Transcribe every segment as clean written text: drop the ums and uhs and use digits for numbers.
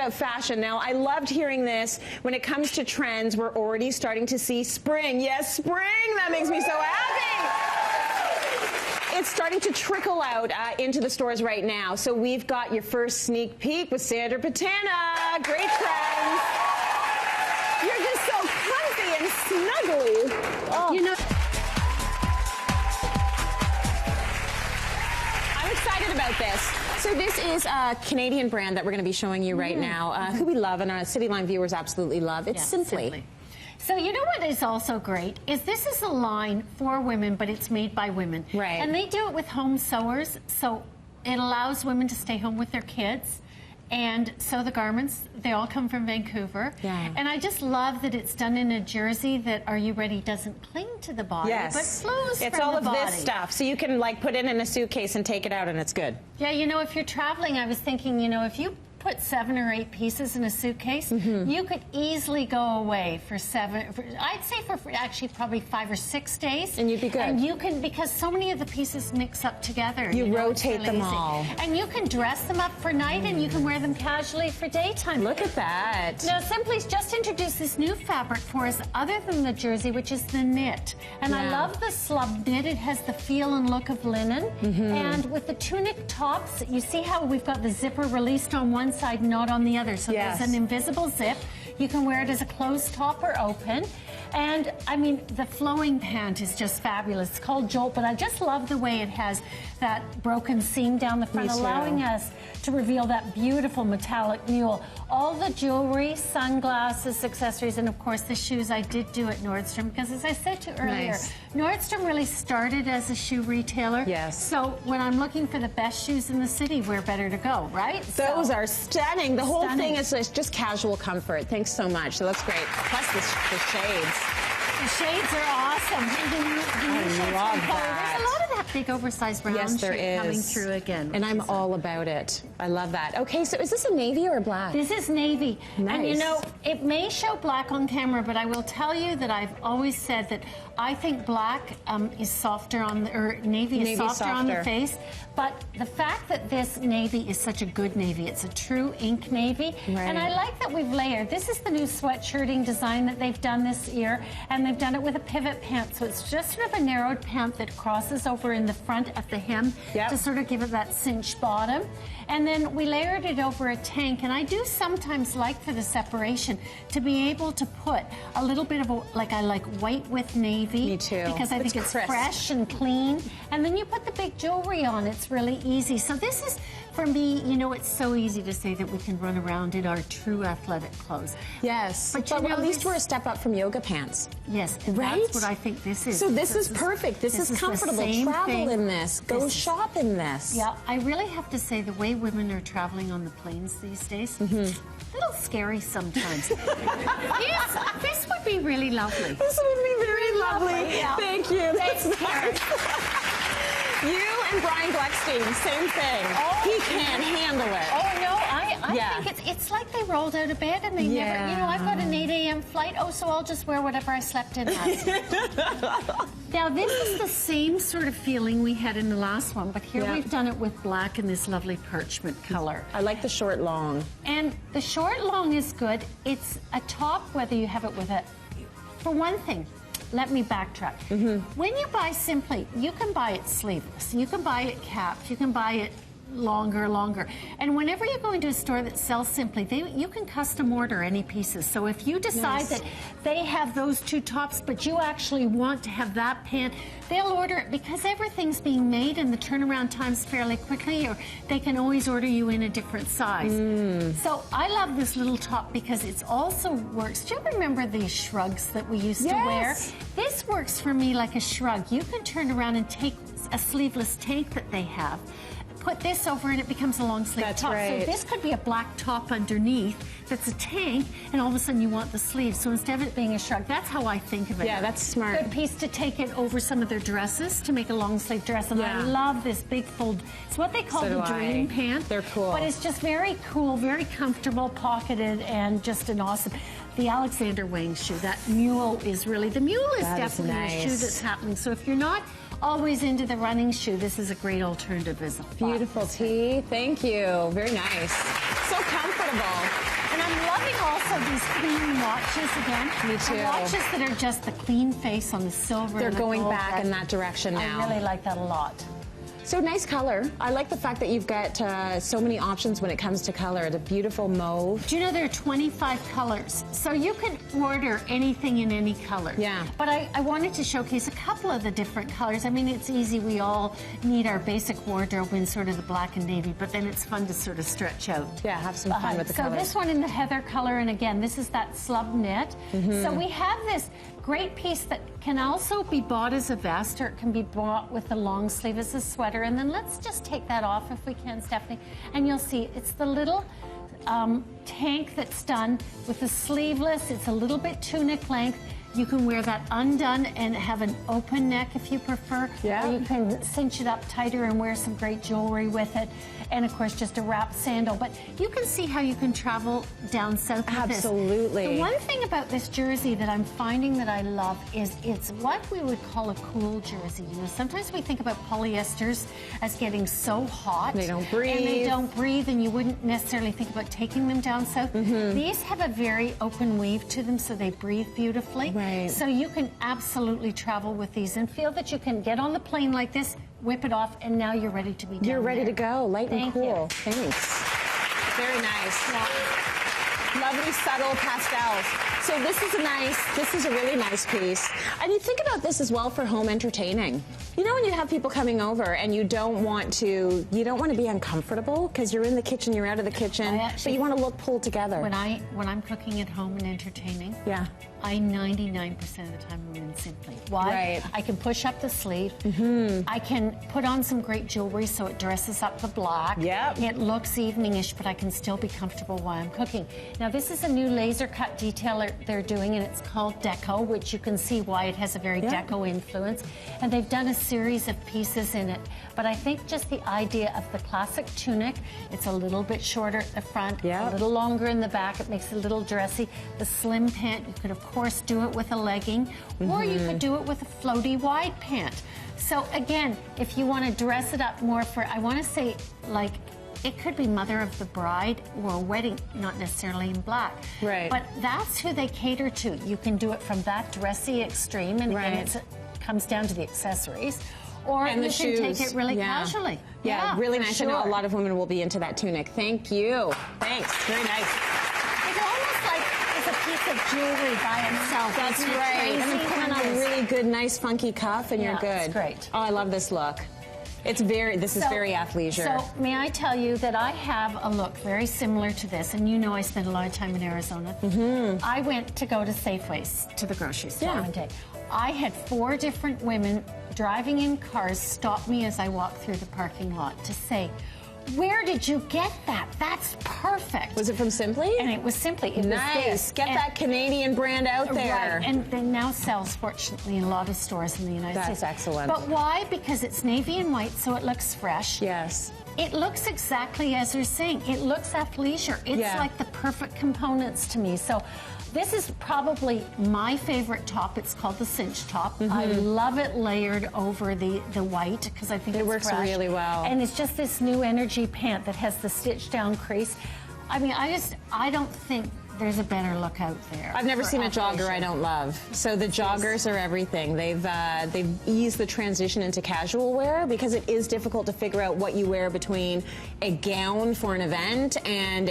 about fashion. Now, I loved hearing this. When it comes to trends, we're already starting to see spring. Yes, spring! That makes me so happy! It's starting to trickle out into the stores right now. So we've got your first sneak peek with Sandra Pittana. Great trends. You're just so comfy and snuggly. Oh. You know, I'm excited about this. So this is a Canadian brand that we're going to be showing you right now, who we love and our CityLine viewers absolutely love. It's Sympli. So you know what is also great is this is a line for women, but it's made by women. Right. And they do it with home sewers, so it allows women to stay home with their kids and sew the garments. They all come from Vancouver. Yeah. And I just love that it's done in a jersey that, are you ready, doesn't cling to the body, but flows it's from all the of body. this stuff, so you can like put it in a suitcase and take it out and it's good. Yeah, you know, if you're traveling, I was thinking, you know, if you put 7 or 8 pieces in a suitcase, you could easily go away for I'd say for actually probably 5 or 6 days. And you'd be good. And you can, because so many of the pieces mix up together. You know, rotate really them easy. all. And you can dress them up for night and you can wear them casually for daytime. Look at that. Now, Symply's just introduced this new fabric for us other than the jersey, which is the knit. And I love the slub knit. It has the feel and look of linen. And with the tunic tops, you see how we've got the zipper released on one side, not on the other. So there's an invisible zip. You can wear it as a closed top or open. And I mean, the flowing pant is just fabulous. It's called Jolt, but I just love the way it has that broken seam down the front, allowing us to reveal that beautiful metallic mule. All the jewelry, sunglasses, accessories, and of course the shoes I did do at Nordstrom, because as I said to you earlier, Nordstrom really started as a shoe retailer. Yes. So when I'm looking for the best shoes in the city, where better to go, right? Those are stunning. The whole thing is just casual comfort. Thanks so much. So that's great. Plus the shades. The shades are awesome. I love that. There's a lot of that big oversized brown shade coming through again. And I'm all about it. I love that. Okay, so is this a navy or a black? This is navy. Nice. And you know, it may show black on camera, but I will tell you that I've always said that I think black is softer on the, or navy is softer on the face. But the fact that this navy is such a good navy, it's a true ink navy. And I like that we've layered. This is the new sweatshirting design that they've done this year, and they've done it with a pivot pant. So it's just sort of a narrowed pant that crosses over in the front at the hem to sort of give it that cinched bottom. And then we layered it over a tank, and I do sometimes like for the separation to be able to put a little bit of I like white with navy. Me too. Because I think it's fresh and clean. And then you put the big jewelry on. It's really easy. So this is, for me, you know, it's so easy to say that we can run around in our true athletic clothes. Yes. But you know, at least we're a step up from yoga pants. Yes. And that's what I think this is. So this is perfect. This is comfortable. Travel in this. Go shop in this. Yeah. I really have to say the way women are traveling on the planes these days, a little scary sometimes. Yes, this would be really lovely. This would be very lovely. Yeah. Thank you. Thanks, nice. You and Brian Gluckstein, same thing. He can't handle it. Oh, no, I think it's like they rolled out of bed and they never, you know, I've got an 8 a.m. flight, so I'll just wear whatever I slept in last night. Now, this is the same sort of feeling we had in the last one, but here we've done it with black and this lovely parchment color. I like the short long. And the short long is good. It's a top, whether you have it with for one thing, let me backtrack. When you buy Sympli, you can buy it sleeveless, you can buy it capped, you can buy it longer. And whenever you go into a store that sells Sympli, you can custom order any pieces. So if you decide that they have those 2 tops, but you actually want to have that pant, they'll order it because everything's being made and the turnaround time's fairly quickly, or they can always order you in a different size. So I love this little top because it also works. Do you remember these shrugs that we used to wear? This works for me like a shrug. You can turn around and take a sleeveless tank that they have, put this over and it becomes a long sleeve top. So this could be a black top underneath that's a tank, and all of a sudden you want the sleeves. So instead of it being a shrug, that's how I think of it. Yeah, that's smart. Good piece to take it over some of their dresses to make a long sleeve dress. And I love this big fold. It's what they call the dream pant. They're cool. But it's just very cool, very comfortable, pocketed, and just an awesome. The Alexander Wang shoe, that mule is really, the mule is definitely a shoe that's happening. So if you're not always into the running shoe, this is a great alternative as a Beautiful tee. Thank you. Very nice. So comfortable. also these clean watches again. Me too. The watches that are just the clean face on the silver. They're and the going gold back in that direction now. I really like that a lot. So nice color. I like the fact that you've got so many options when it comes to color. The beautiful mauve. Do you know there are 25 colors? So you can order anything in any color. Yeah. But I wanted to showcase a couple of the different colors. I mean, it's easy. We all need our basic wardrobe in sort of the black and navy, but then it's fun to sort of stretch out. Yeah, have some fun with the colors. So this one in the heather color, and again, this is that slub knit. So we have this great piece that can also be bought as a vest, or it can be bought with the long sleeve as a sweater. And then let's just take that off if we can, Stephanie. And you'll see it's the little tank that's done with the sleeveless. It's a little bit tunic length. You can wear that undone and have an open neck if you prefer. Yeah. Or you can cinch it up tighter and wear some great jewelry with it. And of course, just a wrapped sandal. But you can see how you can travel down south with this. Absolutely. The one thing about this jersey that I'm finding that I love is it's what we would call a cool jersey. You know, sometimes we think about polyesters as getting so hot. They don't breathe. And they don't breathe, and you wouldn't necessarily think about taking them down south. These have a very open weave to them, so they breathe beautifully. Right. So you can absolutely travel with these and feel that you can get on the plane like this, whip it off, and now you're ready to be down You're ready there. to go, light and Thank cool. you. Thanks. Very nice. Yeah. Lovely, subtle pastels. So this is a really nice piece. And you think about this as well for home entertaining. You know, when you have people coming over and you don't want to be uncomfortable because you're in the kitchen, you're out of the kitchen, but you want to look pulled together. When I'm cooking at home and entertaining, yeah, I 99% of the time I'm in Sympli. Why? Right. I can push up the sleeve. I can put on some great jewelry so it dresses up the black. Yep. It looks eveningish, but I can still be comfortable while I'm cooking. Now this is a new laser cut detail they're doing, and it's called Deco, which you can see why it has a very Deco influence. And they've done a series of pieces in it. But I think just the idea of the classic tunic, it's a little bit shorter at the front, a little longer in the back. It makes it a little dressy. The slim pant, you could of course do it with a legging, or you could do it with a floaty wide pant. So again, if you want to dress it up more for, I want to say, like, it could be mother of the bride or a wedding, not necessarily in black. Right. But that's who they cater to. You can do it from that dressy extreme, and again, it comes down to the accessories. Or and you the can shoes. take it really casually. Yeah, really nice. Sure. I know a lot of women will be into that tunic. Thank you. Thanks. Very nice. It's almost like it's a piece of jewelry by itself. That's right. And then put on a really good, nice, funky cuff, and you're good. It's great. Oh, I love this look. This is very athleisure. So may I tell you that I have a look very similar to this, and you know I spent a lot of time in Arizona. I went to go to Safeways, to the grocery store one day. I had 4 different women driving in cars stop me as I walked through the parking lot to say, where did you get that? That's perfect. Was it from Sympli? And it was Sympli. It nice. was this. Get that Canadian brand out there. Right. And they now sells, fortunately, in a lot of stores in the United States. That's excellent. But why? Because it's navy and white, so it looks fresh. Yes. It looks exactly as you're saying. It looks athleisure. It's like the perfect components to me. So this is probably my favorite top. It's called the cinch top. I love it layered over the white because I think it works fresh. really well. And it's just this new energy pant that has the stitched down crease. I mean, I don't think there's a better look out there. I've never seen a jogger I don't love. So the joggers are everything. They've eased the transition into casual wear because it is difficult to figure out what you wear between a gown for an event and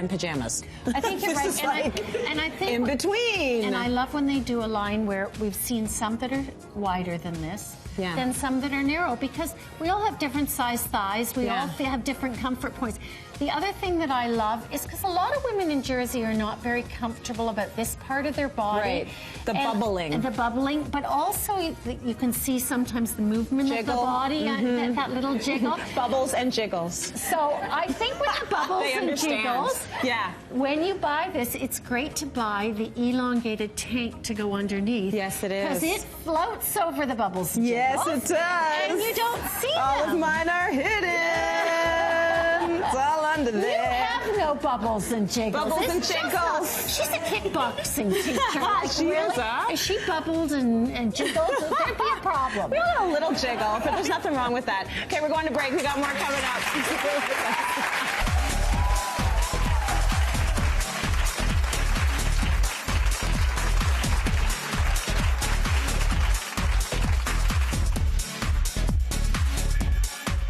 pajamas. I think you're right. And I think in between. And I love when they do a line where we've seen some that are wider than this. Than some that are narrow, because we all have different size thighs. We all have different comfort points. The other thing that I love is because a lot of women in Jersey are not very comfortable about this part of their body. Right. The bubbling. The bubbling, but also you can see sometimes the movement of the body, that little jiggle. Bubbles and jiggles. So I think with the bubbles and jiggles, when you buy this, it's great to buy the elongated tank to go underneath. Yes, it is. Because it floats over the bubbles and jiggles. Yes, it does. And you don't see all them. of mine are hidden. It's all under there. You have no bubbles and jiggles. Bubbles and jiggles. She's a kickboxing teacher. She is, huh? If she bubbled and jiggled, there'd be a problem. We want a little jiggle, but there's nothing wrong with that. Okay, we're going to break. We got more coming up.